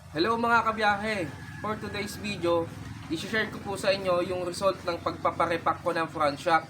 Hello mga kabiyahe! For today's video, i-share ko po sa inyo yung result ng pagpaparepack ko ng front shock.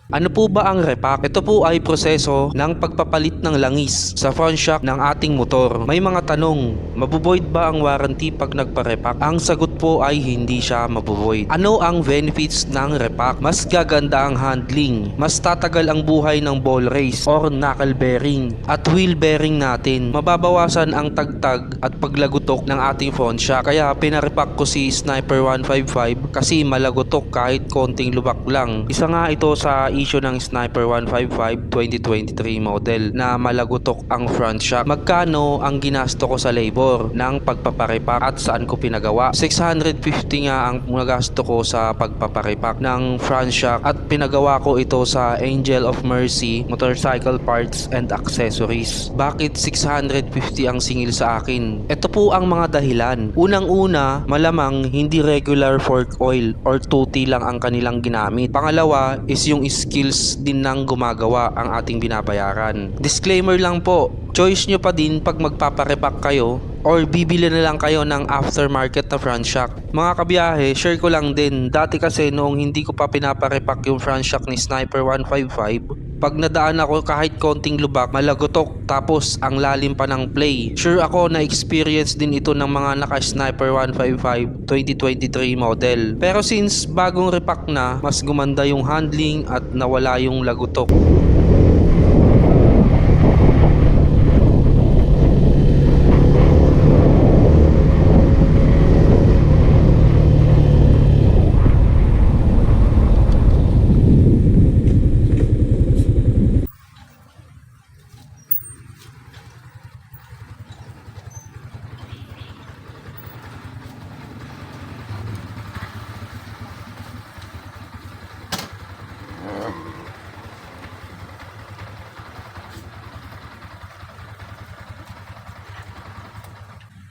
Ano po ba ang repack? Ito po ay proseso ng pagpapalit ng langis sa front shock ng ating motor. May mga tanong, mabuvoid ba ang warranty pag nagpa-repack? Ang sagot po ay hindi siya mabuvoid. Ano ang benefits ng repack? Mas gaganda ang handling, mas tatagal ang buhay ng ball race or knuckle bearing at wheel bearing natin. Mababawasan ang tagtag at paglagutok ng ating front shock. Kaya pinarepack ko si Sniper 155 kasi malagutok kahit konting lubak lang. Isa nga ito sa issue ng Sniper 155 2023 model na malagutok ang front shock. Magkano ang ginasto ko sa labor ng pagpaparepack at saan ko pinagawa? 650 nga ang nagasto ko sa pagpaparepack ng front shock at pinagawa ko ito sa Angel of Mercy Motorcycle Parts and Accessories. Bakit 650 ang singil sa akin? Ito po ang mga dahilan. Unang-una, malamang hindi regular fork oil or tuti lang ang kanilang ginamit. Pangalawa is yung skills din ng gumagawa ang ating binabayaran. Disclaimer lang po, choice nyo pa din pag magpaparepack kayo or bibili na lang kayo ng aftermarket na front shock. Mga kabiyahe, share ko lang din. Dati kasi noong hindi ko pa pinaparepack yung front shock ni Sniper 155, pag nadaan ako kahit konting lubak, malagotok tapos ang lalim pa ng play. Sure ako na experience din ito ng mga naka-Sniper 155 2023 model. Pero since bagong repack na, mas gumanda yung handling at nawala yung lagutok.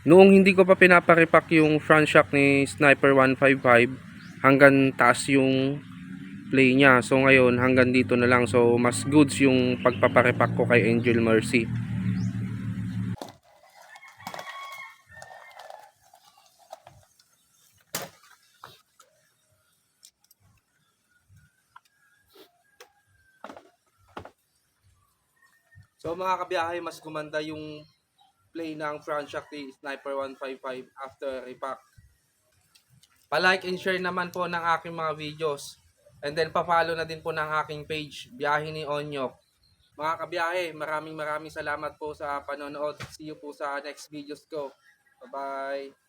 Noong hindi ko pa pinaparepack yung front shock ni Sniper 155, hanggang taas yung play niya. So ngayon hanggang dito na lang. So mas goods yung pagpaparepack ko kay Angel Mercy. So mga kabiyahe, mas gumanda yung play ng front shock ni Sniper 155 after repack. Pa-like and share naman po ng aking mga videos. And then pa-follow na din po ng aking page, Biyahe ni Onyok. Mga kabiyahe, maraming salamat po sa panonood. See you po sa next videos ko. Bye-bye.